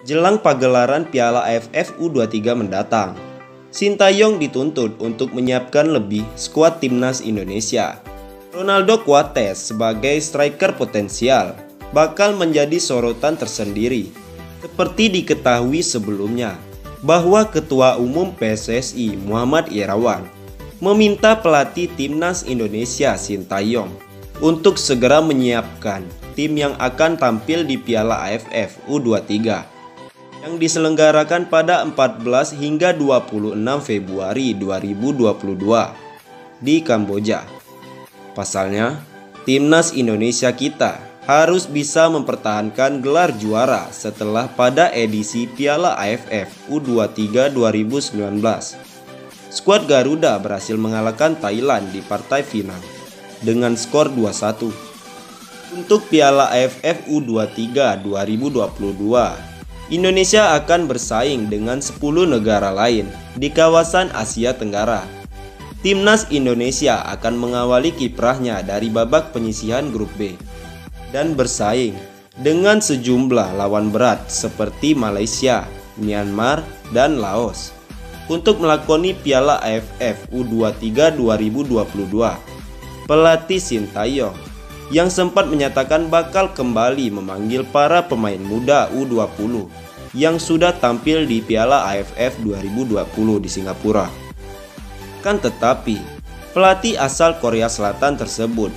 Jelang pagelaran Piala AFF U23 mendatang, Sintayong dituntut untuk menyiapkan lebih skuad timnas Indonesia. Ronaldo Kuates sebagai striker potensial bakal menjadi sorotan tersendiri. Seperti diketahui sebelumnya, bahwa Ketua Umum PSSI Muhammad Irawan meminta pelatih timnas Indonesia Sintayong untuk segera menyiapkan tim yang akan tampil di Piala AFF U23 yang diselenggarakan pada 14 hingga 26 Februari 2022 di Kamboja. Pasalnya, timnas Indonesia kita harus bisa mempertahankan gelar juara setelah pada edisi Piala AFF U23 2019. Skuad Garuda berhasil mengalahkan Thailand di partai final dengan skor 2-1. Untuk Piala AFF U23 2022, Indonesia akan bersaing dengan 10 negara lain di kawasan Asia Tenggara. Timnas Indonesia akan mengawali kiprahnya dari babak penyisihan grup B dan bersaing dengan sejumlah lawan berat seperti Malaysia, Myanmar, dan Laos untuk melakoni Piala AFF U23 2022. Pelatih Sintayong yang sempat menyatakan bakal kembali memanggil para pemain muda U20 yang sudah tampil di Piala AFF 2020 di Singapura. Kan tetapi, pelatih asal Korea Selatan tersebut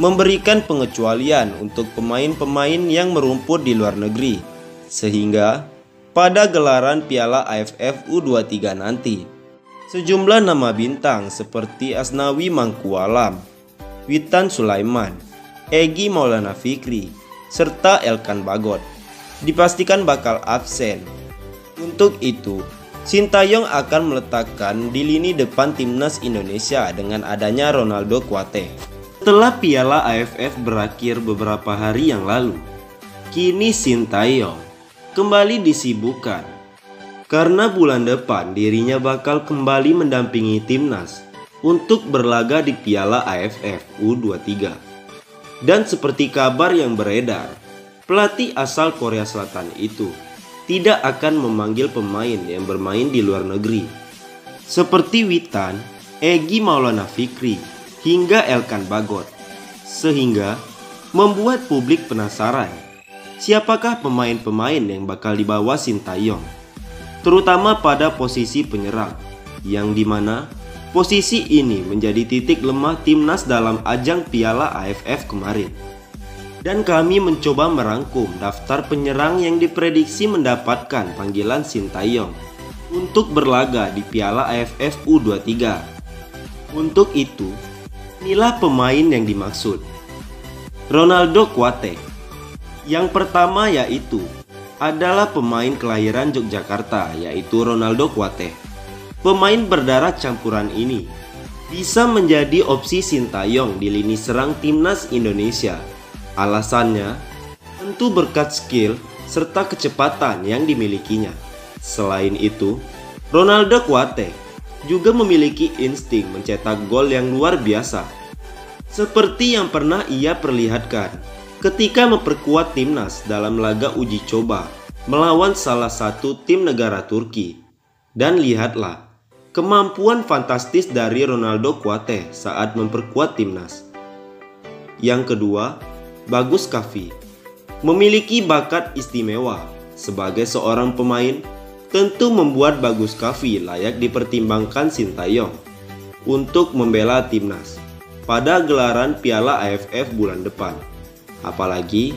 memberikan pengecualian untuk pemain-pemain yang merumput di luar negeri, sehingga pada gelaran Piala AFF U23 nanti, sejumlah nama bintang seperti Asnawi Mangkualam, Witan Sulaiman, Egy Maulana Fikri, serta Elkan Bagot dipastikan bakal absen. Untuk itu, Sintayong akan meletakkan di lini depan timnas Indonesia dengan adanya Ronaldo Kuates. Setelah Piala AFF berakhir beberapa hari yang lalu, kini Sintayong kembali disibukkan karena bulan depan dirinya bakal kembali mendampingi timnas untuk berlaga di Piala AFF U23. Dan seperti kabar yang beredar, pelatih asal Korea Selatan itu tidak akan memanggil pemain yang bermain di luar negeri seperti Witan, Egy Maulana Fikri, hingga Elkan Bagot, sehingga membuat publik penasaran siapakah pemain-pemain yang bakal dibawa Sintayong, terutama pada posisi penyerang, yang dimana posisi ini menjadi titik lemah timnas dalam ajang Piala AFF kemarin. Dan kami mencoba merangkum daftar penyerang yang diprediksi mendapatkan panggilan Sintayong untuk berlaga di Piala AFF U23. Untuk itu, inilah pemain yang dimaksud. Ronaldo Kuates. Yang pertama yaitu adalah pemain kelahiran Yogyakarta, yaitu Ronaldo Kuates. Pemain berdarah campuran ini bisa menjadi opsi Sintayong di lini serang timnas Indonesia. Alasannya tentu berkat skill serta kecepatan yang dimilikinya. Selain itu, Ronaldo Kuates juga memiliki insting mencetak gol yang luar biasa, seperti yang pernah ia perlihatkan ketika memperkuat timnas dalam laga uji coba melawan salah satu tim negara Turki. Dan lihatlah kemampuan fantastis dari Ronaldo Kuates saat memperkuat timnas. Yang kedua, Bagus Kavi memiliki bakat istimewa. Sebagai seorang pemain, tentu membuat Bagus Kavi layak dipertimbangkan Sintayong untuk membela timnas pada gelaran Piala AFF bulan depan. Apalagi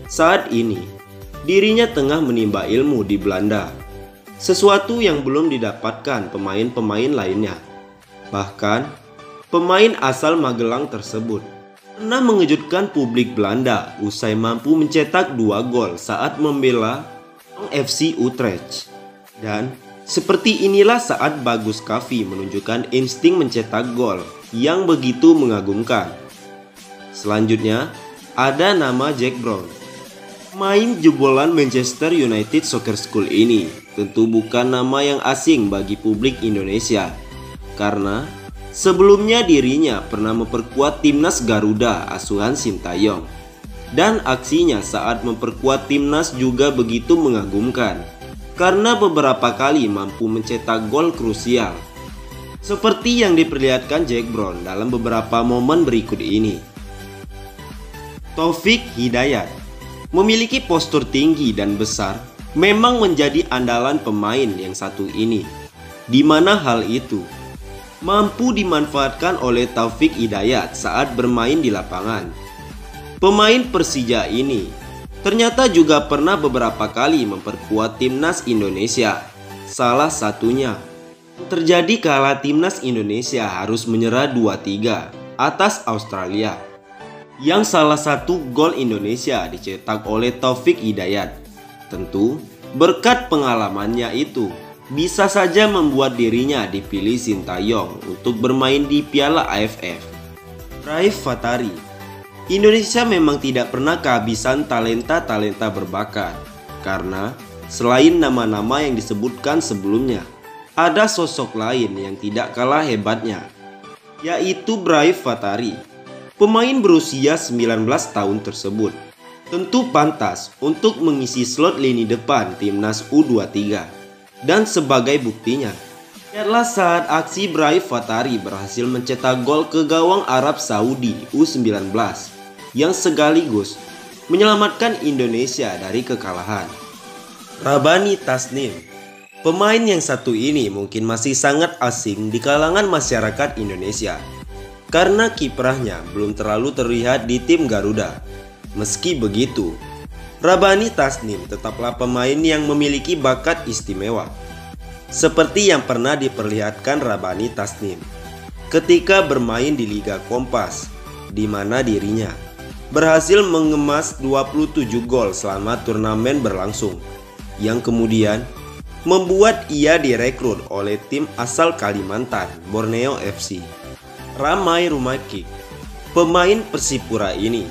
saat ini dirinya tengah menimba ilmu di Belanda, sesuatu yang belum didapatkan pemain-pemain lainnya. Bahkan, pemain asal Magelang tersebut pernah mengejutkan publik Belanda usai mampu mencetak 2 gol saat membela FC Utrecht. Dan seperti inilah saat Bagus Kavi menunjukkan insting mencetak gol yang begitu mengagumkan. Selanjutnya, ada nama Jack Brown. Main jebolan Manchester United Soccer School ini tentu bukan nama yang asing bagi publik Indonesia, karena sebelumnya dirinya pernah memperkuat timnas Garuda asuhan Sintayong. Dan aksinya saat memperkuat timnas juga begitu mengagumkan, karena beberapa kali mampu mencetak gol krusial. Seperti yang diperlihatkan Jack Brown dalam beberapa momen berikut ini. Taufik Hidayat memiliki postur tinggi dan besar, memang menjadi andalan pemain yang satu ini, di mana hal itu mampu dimanfaatkan oleh Taufik Hidayat saat bermain di lapangan. Pemain Persija ini ternyata juga pernah beberapa kali memperkuat timnas Indonesia. Salah satunya terjadi kala timnas Indonesia harus menyerah 2-3 atas Australia, yang salah satu gol Indonesia dicetak oleh Taufik Hidayat. Tentu berkat pengalamannya itu bisa saja membuat dirinya dipilih Sintayong untuk bermain di Piala AFF. Raif Fatari, Indonesia memang tidak pernah kehabisan talenta-talenta berbakat, karena selain nama-nama yang disebutkan sebelumnya, ada sosok lain yang tidak kalah hebatnya, yaitu Raif Fatari. Pemain berusia 19 tahun tersebut tentu pantas untuk mengisi slot lini depan timnas U23. Dan sebagai buktinya, lihatlah saat aksi Raif Fatari berhasil mencetak gol ke gawang Arab Saudi U19 yang sekaligus menyelamatkan Indonesia dari kekalahan. Rabani Tasnim, pemain yang satu ini mungkin masih sangat asing di kalangan masyarakat Indonesia, karena kiprahnya belum terlalu terlihat di tim Garuda. Meski begitu, Rabani Tasnim tetaplah pemain yang memiliki bakat istimewa, seperti yang pernah diperlihatkan Rabani Tasnim ketika bermain di Liga Kompas, di mana dirinya berhasil mengemas 27 gol selama turnamen berlangsung, yang kemudian membuat ia direkrut oleh tim asal Kalimantan, Borneo FC. Ramai Rumakik, pemain Persipura ini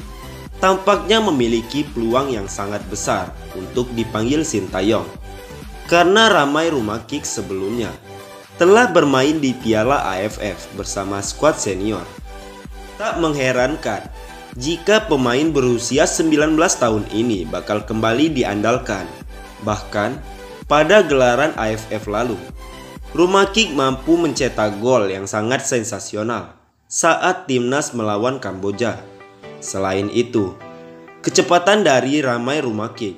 tampaknya memiliki peluang yang sangat besar untuk dipanggil Sintayong, karena Ramai Rumakik sebelumnya telah bermain di Piala AFF bersama skuad senior. Tak mengherankan jika pemain berusia 19 tahun ini bakal kembali diandalkan. Bahkan pada gelaran AFF lalu, Rumakik mampu mencetak gol yang sangat sensasional saat timnas melawan Kamboja. Selain itu, kecepatan dari Ramai Rumakik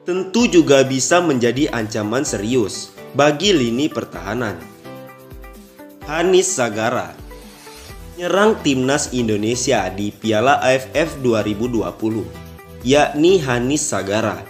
tentu juga bisa menjadi ancaman serius bagi lini pertahanan. Hanis Sagara, penyerang timnas Indonesia di Piala AFF 2020, yakni Hanis Sagara,